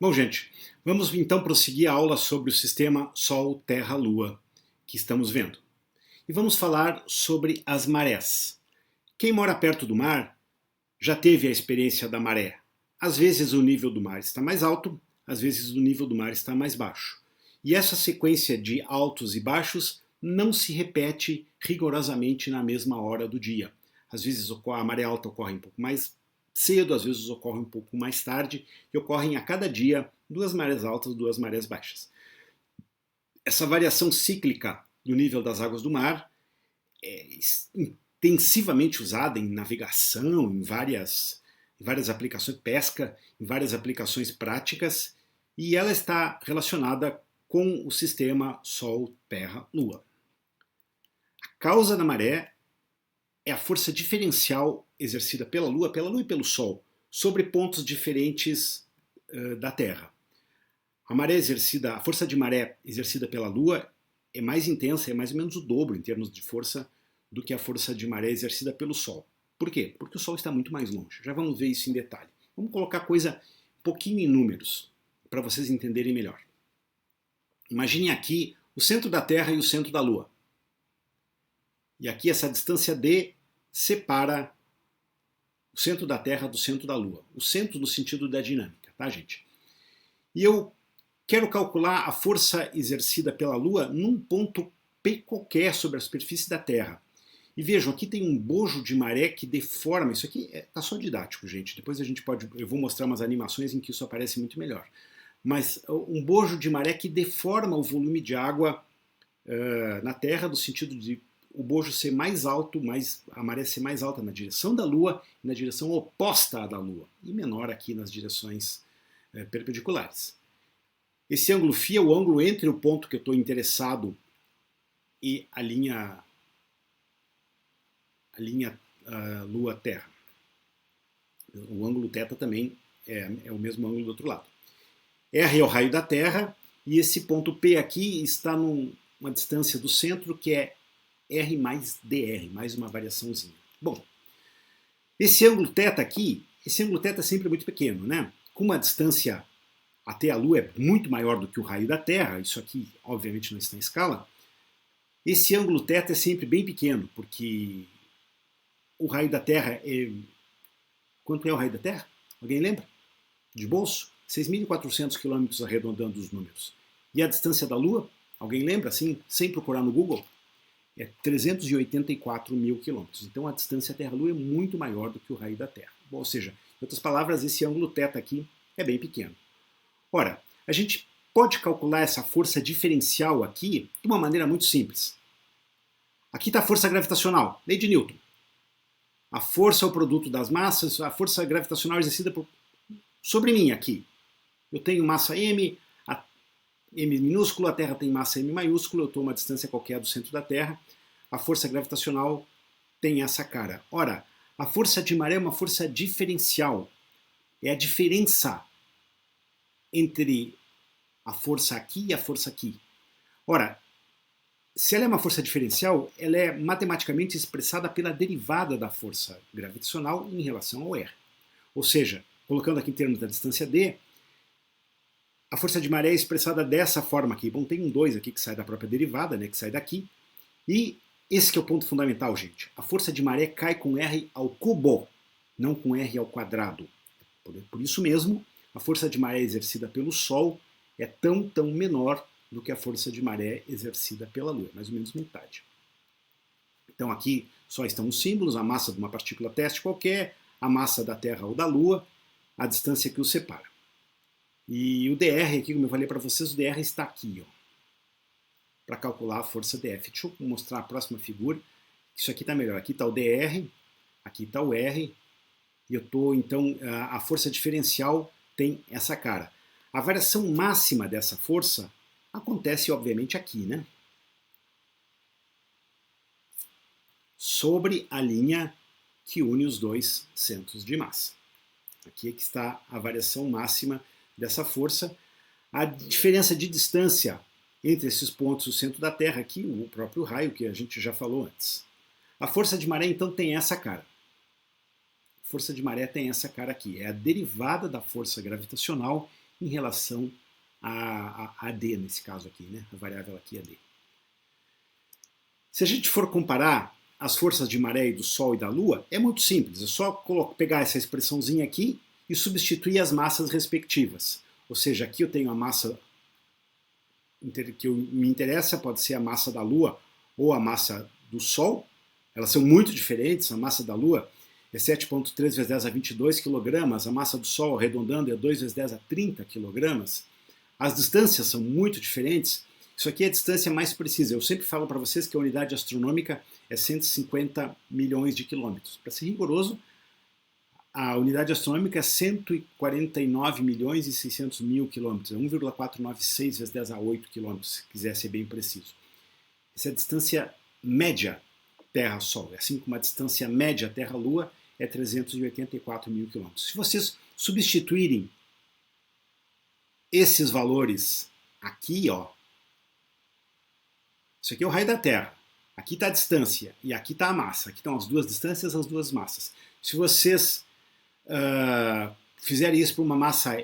Bom, gente, vamos então prosseguir a aula sobre o sistema Sol, Terra, Lua que estamos vendo. E vamos falar sobre as marés. Quem mora perto do mar já teve a experiência da maré. Às vezes o nível do mar está mais alto, às vezes o nível do mar está mais baixo. E essa sequência de altos e baixos não se repete rigorosamente na mesma hora do dia. Às vezes a maré alta ocorre um pouco mais cedo, às vezes ocorre um pouco mais tarde, e ocorrem a cada dia duas marés altas, duas marés baixas. Essa variação cíclica do nível das águas do mar é intensivamente usada em navegação, em várias aplicações, pesca, em várias aplicações práticas, e ela está relacionada com o sistema Sol, Terra, Lua. A causa da maré é a força diferencial exercida pela Lua e pelo Sol sobre pontos diferentes da Terra. A força de maré exercida pela Lua é mais intensa, é mais ou menos o dobro em termos de força do que a força de maré exercida pelo Sol. Por quê? Porque o Sol está muito mais longe. Já vamos ver isso em detalhe. Vamos colocar a coisa um pouquinho em números, para vocês entenderem melhor. Imaginem aqui o centro da Terra e o centro da Lua. E aqui essa distância D separa o centro da Terra do centro da Lua. O centro no sentido da dinâmica, tá, gente? E eu quero calcular a força exercida pela Lua num ponto P qualquer sobre a superfície da Terra. E vejam, aqui tem um bojo de maré que deforma. Isso aqui tá só didático, gente. Depois eu vou mostrar umas animações em que isso aparece muito melhor. Mas um bojo de maré que deforma o volume de água na Terra, no sentido de o bojo ser mais alto, a maré ser mais alta na direção da Lua e na direção oposta à da Lua, e menor aqui nas direções perpendiculares. Esse ângulo φ é o ângulo entre o ponto que eu estou interessado e a linha Lua-Terra. O ângulo θ também é o mesmo ângulo do outro lado. R é o raio da Terra, e esse ponto P aqui está numa distância do centro que é R mais dr, mais uma variaçãozinha. Bom, esse ângulo θ aqui, esse ângulo θ é sempre muito pequeno, né? Com uma distância até a Lua é muito maior do que o raio da Terra, isso aqui obviamente não está em escala, esse ângulo θ é sempre bem pequeno, porque o raio da Terra é... Quanto é o raio da Terra? Alguém lembra? De bolso? 6.400 km arredondando os números. E a distância da Lua? Alguém lembra, assim, sem procurar no Google? É 384 mil quilômetros. Então a distância Terra-Lua é muito maior do que o raio da Terra. Bom, ou seja, em outras palavras, esse ângulo θ aqui é bem pequeno. Ora, a gente pode calcular essa força diferencial aqui de uma maneira muito simples. Aqui está a força gravitacional, lei de Newton. A força é o produto das massas, a força gravitacional exercida sobre mim aqui. Eu tenho massa m, m minúsculo, a Terra tem massa m maiúsculo, eu estou a uma distância qualquer do centro da Terra, a força gravitacional tem essa cara. Ora, a força de maré é uma força diferencial, é a diferença entre a força aqui e a força aqui. Ora, se ela é uma força diferencial, ela é matematicamente expressada pela derivada da força gravitacional em relação ao R. Ou seja, colocando aqui em termos da distância d, a força de maré é expressada dessa forma aqui. Bom, tem um 2 aqui que sai da própria derivada, né, que sai daqui. E esse que é o ponto fundamental, gente. A força de maré cai com R ao cubo, não com R ao quadrado. Por isso mesmo, a força de maré exercida pelo Sol é tão menor do que a força de maré exercida pela Lua, mais ou menos metade. Então aqui só estão os símbolos, a massa de uma partícula teste qualquer, a massa da Terra ou da Lua, a distância que os separa. E o dr aqui, como eu falei para vocês, o dr está aqui, para calcular a força dF. Deixa eu mostrar a próxima figura. Isso aqui está melhor. Aqui está o dr, aqui está o R, e eu estou, então, a força diferencial tem essa cara. A variação máxima dessa força acontece, obviamente, aqui, né? Sobre a linha que une os dois centros de massa. Aqui é que está a variação máxima dessa força. A diferença de distância entre esses pontos, o centro da Terra, aqui, o próprio raio que a gente já falou antes. A força de maré, então, tem essa cara. A força de maré tem essa cara aqui. É a derivada da força gravitacional em relação a D, nesse caso aqui, né? A variável aqui é D. Se a gente for comparar as forças de maré e do Sol e da Lua, é muito simples, é só pegar essa expressãozinha aqui e substituir as massas respectivas. Ou seja, aqui eu tenho a massa que me interessa, pode ser a massa da Lua ou a massa do Sol. Elas são muito diferentes. A massa da Lua é 7,3 vezes 10 a 22 kg, a massa do Sol, arredondando, é 2 vezes 10 a 30 kg. As distâncias são muito diferentes. Isso aqui é a distância mais precisa. Eu sempre falo para vocês que a unidade astronômica é 150 milhões de quilômetros. Para ser rigoroso, a unidade astronômica é 149 milhões e 600 mil quilômetros. É 1,496 vezes 10 a 8 quilômetros, se quiser ser bem preciso. Essa é a distância média Terra-Sol. Assim como a distância média Terra-Lua é 384 mil quilômetros. Se vocês substituírem esses valores aqui, ó, isso aqui é o raio da Terra. Aqui está a distância e aqui está a massa. Aqui estão as duas distâncias, as duas massas. Se vocês fizerem isso para uma massa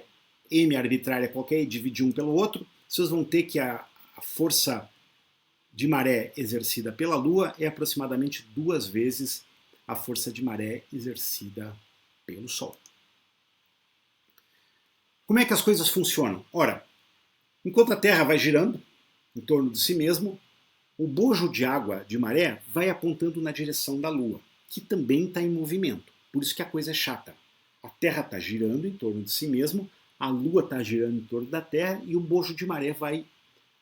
m arbitrária qualquer e dividir um pelo outro, vocês vão ter que a força de maré exercida pela Lua é aproximadamente 2 vezes a força de maré exercida pelo Sol. Como é que as coisas funcionam? Ora, enquanto a Terra vai girando em torno de si mesmo, o bojo de água de maré vai apontando na direção da Lua, que também está em movimento. Por isso que a coisa é chata. A Terra está girando em torno de si mesmo, a Lua está girando em torno da Terra e o bojo de maré vai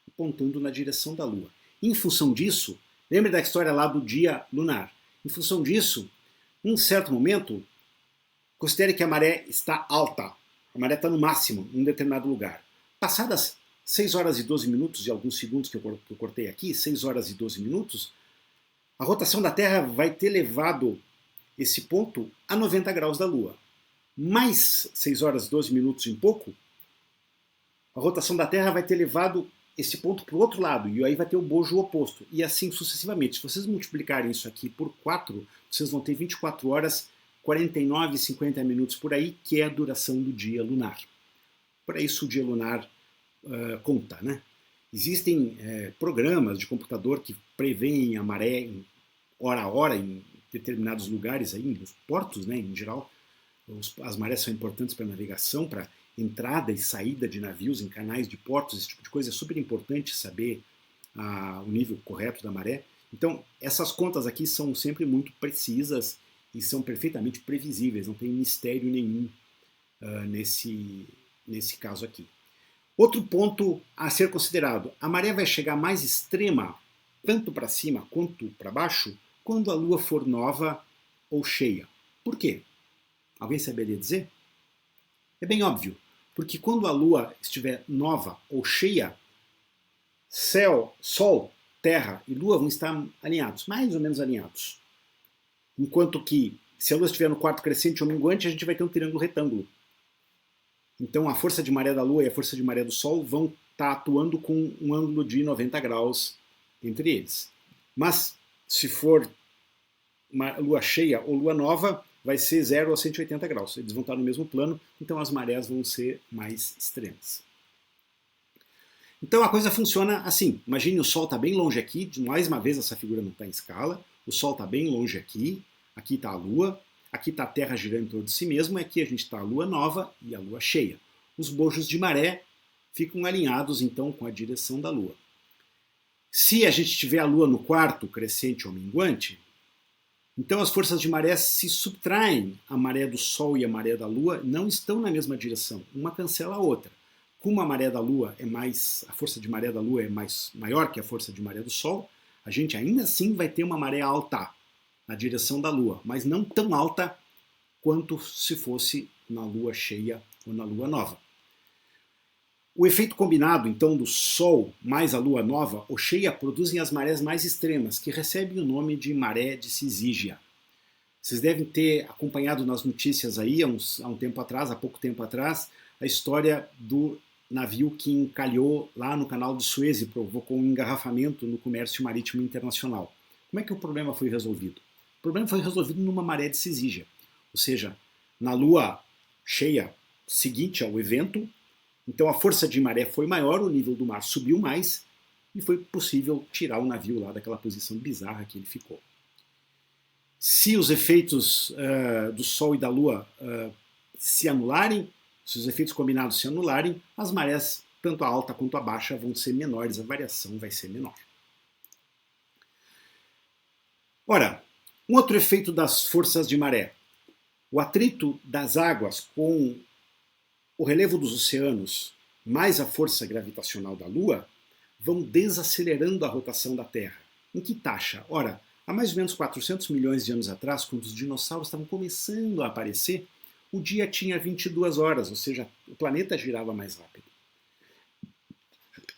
apontando na direção da Lua. Em função disso, lembre da história lá do dia lunar. Em função disso, em um certo momento, considere que a maré está alta. A maré está no máximo em um determinado lugar. Passadas 6 horas e 12 minutos e alguns segundos que eu cortei aqui, 6 horas e 12 minutos, a rotação da Terra vai ter levado esse ponto a 90 graus da Lua. Mais 6 horas e 12 minutos em pouco, a rotação da Terra vai ter levado esse ponto para o outro lado, e aí vai ter o bojo oposto, e assim sucessivamente. Se vocês multiplicarem isso aqui por 4, vocês vão ter 24 horas, 49 e 50 minutos por aí, que é a duração do dia lunar. Para isso o dia lunar conta, né? Existem programas de computador que preveem a maré hora a hora em determinados lugares, aí, nos portos, né, em geral. As marés são importantes para navegação, para entrada e saída de navios em canais de portos, esse tipo de coisa é super importante saber o nível correto da maré. Então, essas contas aqui são sempre muito precisas e são perfeitamente previsíveis, não tem mistério nenhum nesse caso aqui. Outro ponto a ser considerado, a maré vai chegar mais extrema, tanto para cima quanto para baixo, quando a Lua for nova ou cheia. Por quê? Alguém saberia dizer? É bem óbvio, porque quando a Lua estiver nova ou cheia, céu, Sol, Terra e Lua vão estar alinhados, mais ou menos alinhados. Enquanto que, se a Lua estiver no quarto crescente ou minguante, a gente vai ter um triângulo retângulo. Então a força de maré da Lua e a força de maré do Sol vão estar atuando com um ângulo de 90 graus entre eles. Mas, se for uma Lua cheia ou Lua nova, vai ser 0 a 180 graus. Eles vão estar no mesmo plano, então as marés vão ser mais extremas. Então a coisa funciona assim. Imagine o Sol está bem longe aqui, mais uma vez essa figura não está em escala, o Sol está bem longe aqui está a Lua, aqui está a Terra girando em torno de si mesma, e aqui a gente está a Lua nova e a Lua cheia. Os bojos de maré ficam alinhados então com a direção da Lua. Se a gente tiver a Lua no quarto crescente ou minguante, então as forças de maré se subtraem. A maré do Sol e a maré da Lua não estão na mesma direção, uma cancela a outra. Como a maré da Lua a força de maré da Lua é maior que a força de maré do Sol, a gente ainda assim vai ter uma maré alta na direção da Lua, mas não tão alta quanto se fosse na Lua cheia ou na Lua nova. O efeito combinado, então, do Sol mais a Lua nova ou cheia produzem as marés mais extremas, que recebem o nome de maré de Cisígia. Vocês devem ter acompanhado nas notícias aí, há pouco tempo atrás, a história do navio que encalhou lá no canal de Suez e provocou um engarrafamento no comércio marítimo internacional. Como é que o problema foi resolvido? O problema foi resolvido numa maré de Cisígia, ou seja, na Lua cheia seguinte ao evento, Então a força de maré foi maior, o nível do mar subiu mais e foi possível tirar o navio lá daquela posição bizarra que ele ficou. Se os efeitos do Sol e da Lua se anularem, se os efeitos combinados se anularem, as marés, tanto a alta quanto a baixa, vão ser menores, a variação vai ser menor. Ora, um outro efeito das forças de maré. O atrito das águas com o relevo dos oceanos, mais a força gravitacional da Lua, vão desacelerando a rotação da Terra. Em que taxa? Ora, há mais ou menos 400 milhões de anos atrás, quando os dinossauros estavam começando a aparecer, o dia tinha 22 horas, ou seja, o planeta girava mais rápido.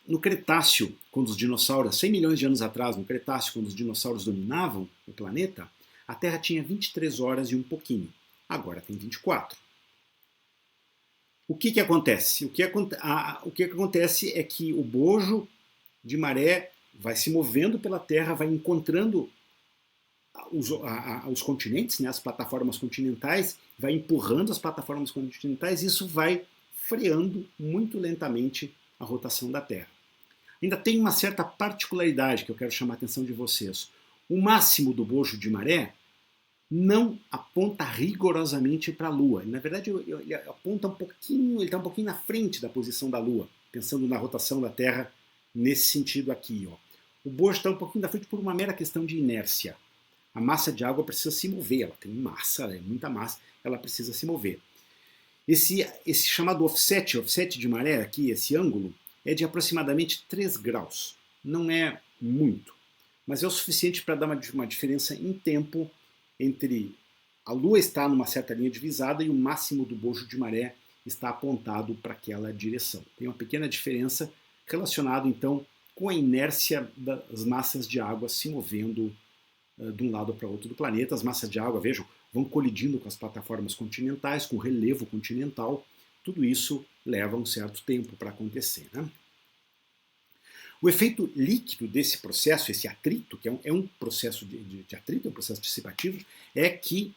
No Cretáceo, quando os dinossauros, 100 milhões de anos atrás, no Cretáceo, quando os dinossauros dominavam o planeta, a Terra tinha 23 horas e um pouquinho. Agora tem 24. O que acontece? O que acontece é que o bojo de maré vai se movendo pela Terra, vai encontrando os continentes, né, as plataformas continentais, vai empurrando as plataformas continentais, e isso vai freando muito lentamente a rotação da Terra. Ainda tem uma certa particularidade que eu quero chamar a atenção de vocês. O máximo do bojo de maré não aponta rigorosamente para a Lua. Na verdade, ele aponta um pouquinho, ele está um pouquinho na frente da posição da Lua, pensando na rotação da Terra nesse sentido aqui. Ó. O bojo está um pouquinho na frente por uma mera questão de inércia. A massa de água precisa se mover, ela tem massa, muita massa, ela precisa se mover. Esse chamado offset de maré aqui, esse ângulo, é de aproximadamente 3 graus. Não é muito, mas é o suficiente para dar uma diferença em tempo entre a Lua estar numa certa linha divisada e o máximo do bojo de maré está apontado para aquela direção. Tem uma pequena diferença relacionada, então, com a inércia das massas de água se movendo de um lado para outro do planeta. As massas de água, vejam, vão colidindo com as plataformas continentais, com o relevo continental. Tudo isso leva um certo tempo para acontecer, né? O efeito líquido desse processo, esse atrito, que é um processo de atrito, é um processo dissipativo, é que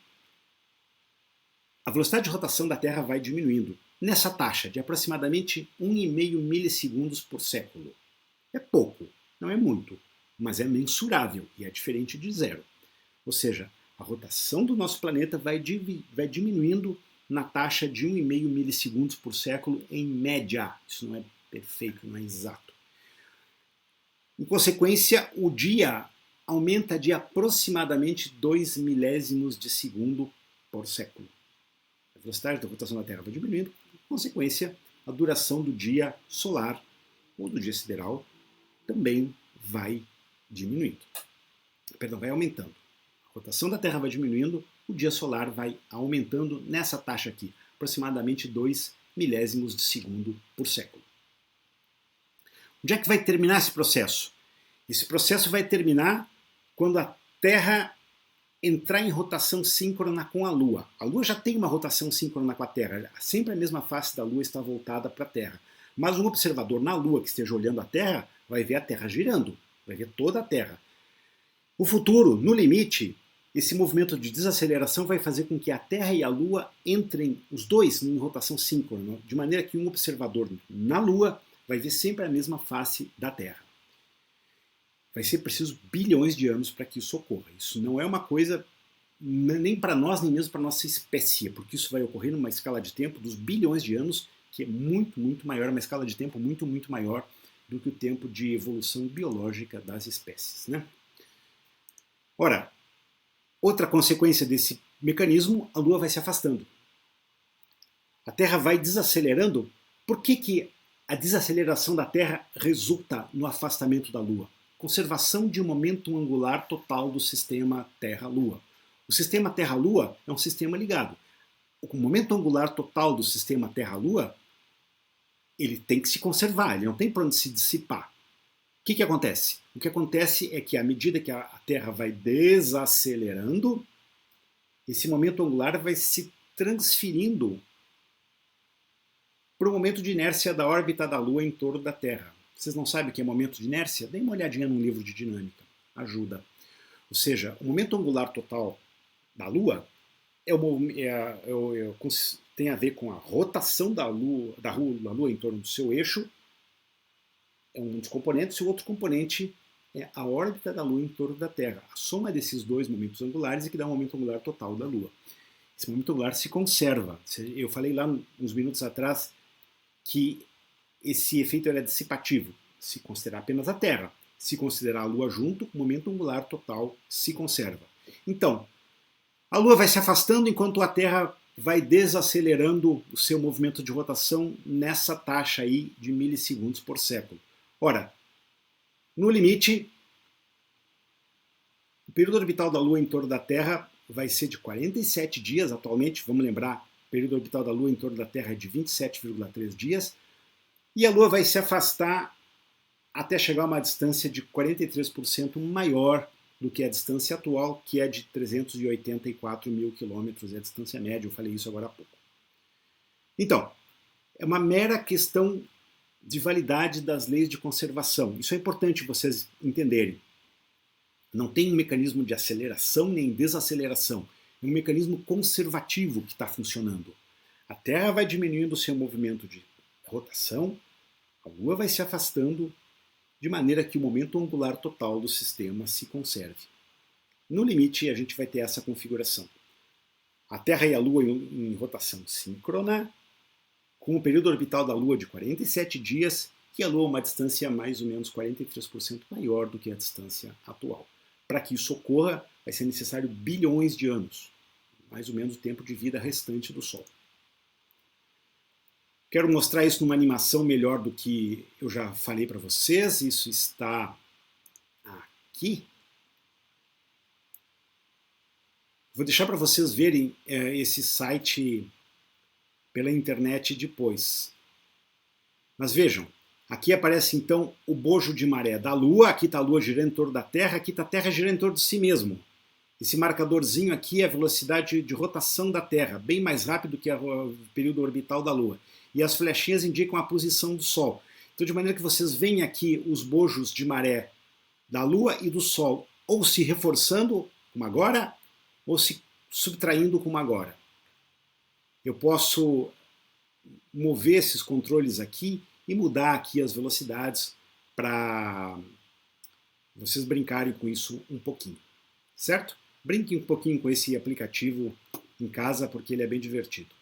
a velocidade de rotação da Terra vai diminuindo nessa taxa de aproximadamente 1,5 milissegundos por século. É pouco, não é muito, mas é mensurável e é diferente de zero. Ou seja, a rotação do nosso planeta vai diminuindo na taxa de 1,5 milissegundos por século em média. Isso não é perfeito, não é exato. Em consequência, o dia aumenta de aproximadamente 2 milésimos de segundo por século. A velocidade da rotação da Terra vai diminuindo, em consequência, a duração do dia solar ou do dia sideral também vai diminuindo. Vai aumentando. A rotação da Terra vai diminuindo, o dia solar vai aumentando nessa taxa aqui, aproximadamente 2 milésimos de segundo por século. Onde é que vai terminar esse processo? Esse processo vai terminar quando a Terra entrar em rotação síncrona com a Lua. A Lua já tem uma rotação síncrona com a Terra, sempre a mesma face da Lua está voltada para a Terra. Mas um observador na Lua que esteja olhando a Terra vai ver a Terra girando, vai ver toda a Terra. No futuro, no limite, esse movimento de desaceleração vai fazer com que a Terra e a Lua entrem, os dois, em rotação síncrona, de maneira que um observador na Lua vai ver sempre a mesma face da Terra. Vai ser preciso bilhões de anos para que isso ocorra. Isso não é uma coisa nem para nós, nem mesmo para a nossa espécie, porque isso vai ocorrer numa escala de tempo dos bilhões de anos, que é muito, muito maior, uma escala de tempo muito, muito maior do que o tempo de evolução biológica das espécies, né? Ora, outra consequência desse mecanismo, a Lua vai se afastando. A Terra vai desacelerando. Por que a desaceleração da Terra resulta no afastamento da Lua? Conservação de um momento angular total do sistema Terra-Lua. O sistema Terra-Lua é um sistema ligado. O momento angular total do sistema Terra-Lua, ele tem que se conservar, ele não tem para onde se dissipar. O que acontece? O que acontece é que à medida que a Terra vai desacelerando, esse momento angular vai se transferindo para o momento de inércia da órbita da Lua em torno da Terra. Vocês não sabem o que é momento de inércia? Dêem uma olhadinha num livro de dinâmica. Ajuda. Ou seja, o momento angular total da Lua tem a ver com a rotação da Lua em torno do seu eixo, é um dos componentes, e o outro componente é a órbita da Lua em torno da Terra. A soma desses dois momentos angulares é que dá o momento angular total da Lua. Esse momento angular se conserva. Eu falei lá uns minutos atrás que esse efeito era dissipativo, se considerar apenas a Terra. Se considerar a Lua junto, o momento angular total se conserva. Então, a Lua vai se afastando enquanto a Terra vai desacelerando o seu movimento de rotação nessa taxa aí de milissegundos por século. Ora, no limite, o período orbital da Lua em torno da Terra vai ser de 47 dias atualmente. Vamos lembrar, o período orbital da Lua em torno da Terra é de 27,3 dias. E a Lua vai se afastar até chegar a uma distância de 43% maior do que a distância atual, que é de 384 mil quilômetros, é a distância média, eu falei isso agora há pouco. Então, é uma mera questão de validade das leis de conservação. Isso é importante vocês entenderem. Não tem um mecanismo de aceleração nem desaceleração. É um mecanismo conservativo que está funcionando. A Terra vai diminuindo o seu movimento de rotação, a Lua vai se afastando, de maneira que o momento angular total do sistema se conserve. No limite, a gente vai ter essa configuração. A Terra e a Lua em rotação síncrona, com o período orbital da Lua de 47 dias, e a Lua a uma distância mais ou menos 43% maior do que a distância atual. Para que isso ocorra, vai ser necessário bilhões de anos, mais ou menos o tempo de vida restante do Sol. Quero mostrar isso numa animação melhor do que eu já falei para vocês. Isso está aqui. Vou deixar para vocês verem esse site pela internet depois. Mas vejam, aqui aparece então o bojo de maré da Lua. Aqui está a Lua girando em torno da Terra, aqui está a Terra girando em torno de si mesmo. Esse marcadorzinho aqui é a velocidade de rotação da Terra, bem mais rápido que o período orbital da Lua. E as flechinhas indicam a posição do Sol. Então, de maneira que vocês veem aqui os bojos de maré da Lua e do Sol, ou se reforçando, como agora, ou se subtraindo, como agora. Eu posso mover esses controles aqui e mudar aqui as velocidades para vocês brincarem com isso um pouquinho. Certo? Brinquem um pouquinho com esse aplicativo em casa, porque ele é bem divertido.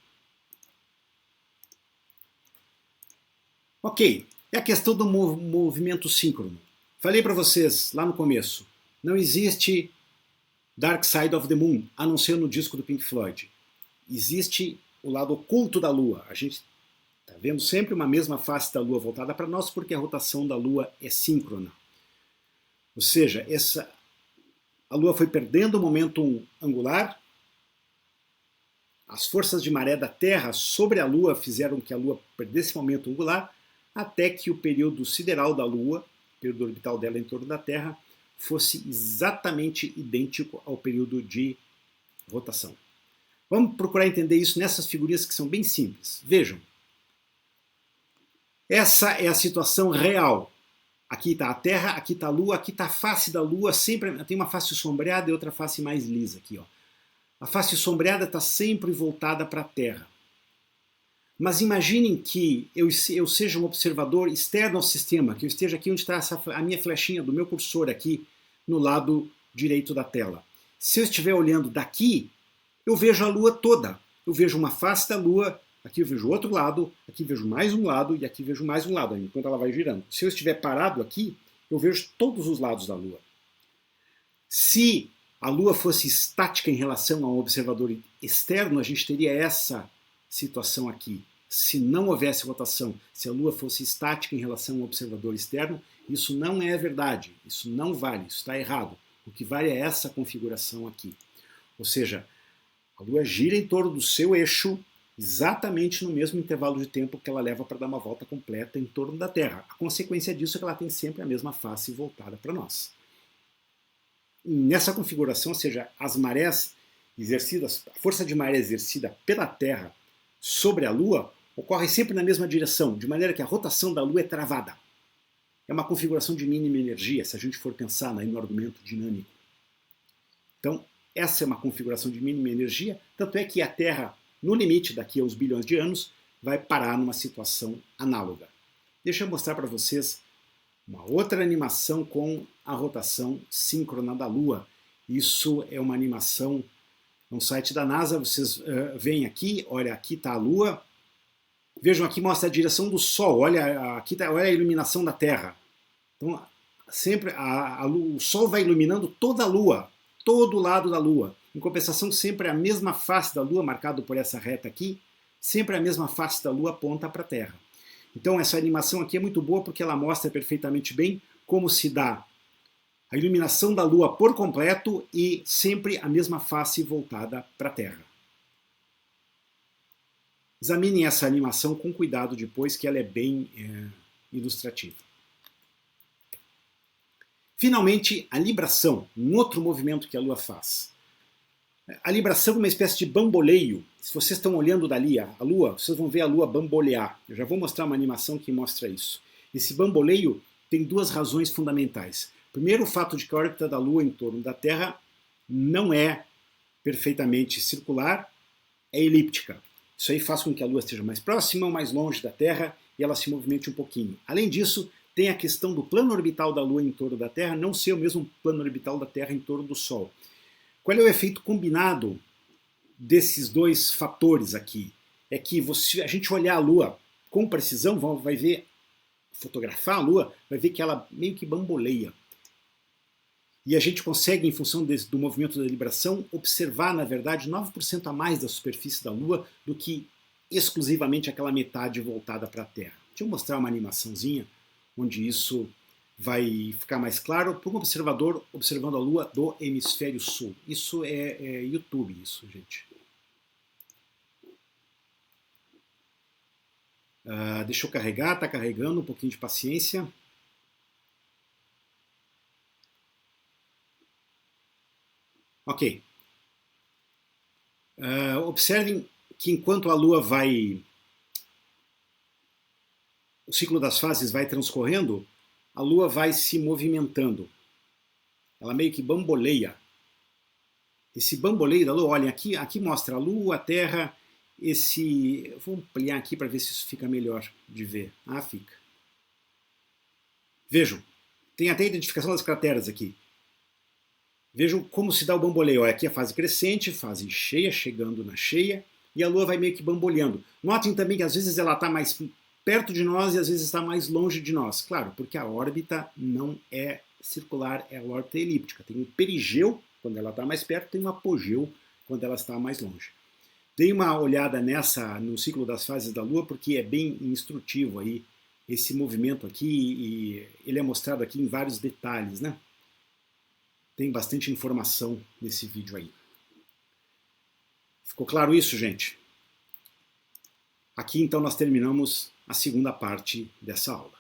Ok, é a questão do movimento síncrono. Falei para vocês lá no começo, não existe Dark Side of the Moon, a não ser no disco do Pink Floyd. Existe o lado oculto da Lua. A gente está vendo sempre uma mesma face da Lua voltada para nós porque a rotação da Lua é síncrona. Ou seja, a Lua foi perdendo o momento angular, as forças de maré da Terra sobre a Lua fizeram que a Lua perdesse momento angular, até que o período sideral da Lua, o período orbital dela em torno da Terra, fosse exatamente idêntico ao período de rotação. Vamos procurar entender isso nessas figurinhas que são bem simples. Vejam. Essa é a situação real. Aqui está a Terra, aqui está a Lua, aqui está a face da Lua, sempre tem uma face sombreada e outra face mais lisa aqui, ó. A face sombreada está sempre voltada para a Terra. Mas imaginem que eu seja um observador externo ao sistema, que eu esteja aqui onde está a minha flechinha do meu cursor aqui no lado direito da tela. Se eu estiver olhando daqui, eu vejo a Lua toda. Eu vejo uma face da Lua, aqui eu vejo outro lado, aqui vejo mais um lado e aqui vejo mais um lado, enquanto ela vai girando. Se eu estiver parado aqui, eu vejo todos os lados da Lua. Se a Lua fosse estática em relação a um observador externo, a gente teria essa situação aqui. Se não houvesse rotação, se a Lua fosse estática em relação a um observador externo, isso não é verdade, isso não vale, isso está errado. O que vale é essa configuração aqui. Ou seja, a Lua gira em torno do seu eixo exatamente no mesmo intervalo de tempo que ela leva para dar uma volta completa em torno da Terra. A consequência disso é que ela tem sempre a mesma face voltada para nós. Nessa configuração, ou seja, as marés exercidas, a força de maré exercida pela Terra sobre a Lua ocorre sempre na mesma direção, de maneira que a rotação da Lua é travada. É uma configuração de mínima energia, se a gente for pensar no argumento dinâmico. Então, essa é uma configuração de mínima energia, tanto é que a Terra no limite, daqui a uns bilhões de anos, vai parar numa situação análoga. Deixa eu mostrar para vocês uma outra animação com a rotação síncrona da Lua. Isso é uma animação no site da NASA, vocês veem aqui, olha, aqui está a Lua. Vejam aqui, mostra a direção do Sol, olha, aqui tá, olha a iluminação da Terra. Então, sempre o Sol vai iluminando toda a Lua, todo o lado da Lua. Em compensação, sempre a mesma face da Lua, marcado por essa reta aqui, sempre a mesma face da Lua aponta para a Terra. Então essa animação aqui é muito boa porque ela mostra perfeitamente bem como se dá a iluminação da Lua por completo e sempre a mesma face voltada para a Terra. Examinem essa animação com cuidado depois, que ela é bem ilustrativa. Finalmente, a libração, um outro movimento que a Lua faz. A libração é uma espécie de bamboleio. Se vocês estão olhando dali a Lua, vocês vão ver a Lua bambolear. Eu já vou mostrar uma animação que mostra isso. Esse bamboleio tem duas razões fundamentais. Primeiro, o fato de que a órbita da Lua em torno da Terra não é perfeitamente circular, é elíptica. Isso aí faz com que a Lua esteja mais próxima ou mais longe da Terra e ela se movimente um pouquinho. Além disso, tem a questão do plano orbital da Lua em torno da Terra não ser o mesmo plano orbital da Terra em torno do Sol. Qual é o efeito combinado desses dois fatores aqui? É que a gente olhar a Lua com precisão, vai ver, fotografar a Lua, vai ver que ela meio que bamboleia. E a gente consegue, em função do movimento da libração, observar, na verdade, 9% a mais da superfície da Lua do que exclusivamente aquela metade voltada para a Terra. Deixa eu mostrar uma animaçãozinha onde isso vai ficar mais claro para um observador observando a Lua do hemisfério sul. Isso é YouTube, isso, gente. Deixa eu carregar, está carregando, um pouquinho de paciência. Ok. Observem que enquanto a Lua o ciclo das fases vai transcorrendo, a Lua vai se movimentando. Ela meio que bamboleia. Esse bamboleio da Lua, olhem, aqui mostra a Lua, a Terra, eu vou ampliar aqui para ver se isso fica melhor de ver. Fica. Vejam, tem até a identificação das crateras aqui. Vejam como se dá o bamboleio. Olha, aqui a fase crescente, fase cheia, chegando na cheia, e a Lua vai meio que bamboleando. Notem também que às vezes ela está mais perto de nós e às vezes está mais longe de nós. Claro, porque a órbita não é circular, é a órbita elíptica. Tem um perigeu quando ela está mais perto, tem um apogeu quando ela está mais longe. Dê uma olhada no ciclo das fases da Lua, porque é bem instrutivo aí esse movimento aqui, e ele é mostrado aqui em vários detalhes, né? Tem bastante informação nesse vídeo aí. Ficou claro isso, gente? Aqui então nós terminamos a segunda parte dessa aula.